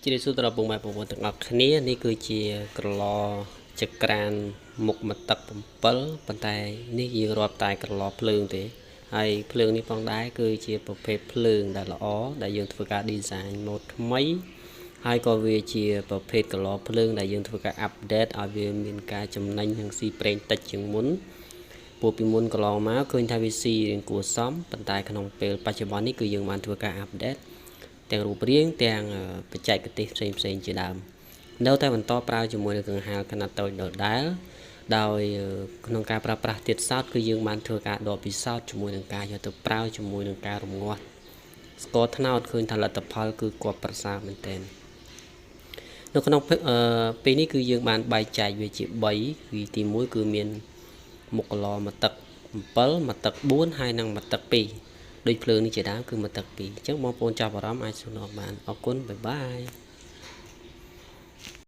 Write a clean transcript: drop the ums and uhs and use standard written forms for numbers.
ជារិសុទ្ធរបស់បងប្អូនទាំងអស់គ្នានេះគឺជាក្រឡចក្រានមុខមកទឹក7ប៉ុន្តែនេះយើងរាប់តែក្រឡភ្លើងទេហើយភ្លើងនេះផងដែរគឺជាប្រភេទភ្លើងដែលល្អដែលយើងធ្វើការ design ម៉ូដថ្មីហើយក៏វាជាប្រភេទក្រឡភ្លើងដែលយើងធ្វើការ update ឲ្យវាមានការចំណេញនិងស៊ីប្រេងតិចជាងមុនពួកពីមុនកន្លងមកឃើញថាវាស៊ីរៀងគួរសមប៉ុន្តែក្នុងពេលបច្ចុប្បន្ននេះគឺយើងបានធ្វើការ update ទាំងរូបរាងទាំងបច្ចេកទេសផ្សេងៗជាដើមនៅតែបន្តប្រើជាមួយនឹងកង្ហារខនាតតូចដដែលដោយក្នុងការប្រើប្រាស់ទៀតសោតគឺយើងបានធ្វើការដកពិសោធន៍ជាមួយនឹងការយកទៅប្រើជាមួយនឹងការរងាស់ស្ករត្នោតឃើញថាលទ្ធផលគឺគាត់ប្រសើរមែនទែននៅក្នុងពេលនេះគឺយើងបានបែងចែកវាជា3គឺទី1គឺមានមុខកន្លមកទឹក7មកទឹក4ហើយនិងមកទឹក2ដូចភ្លើងនេះជាដើមគឺមកទឹក2អញ្ចឹងបងប្អូនចាប់អារម្មណ៍អាចសួរនាំបានអរគុណបាយបាយ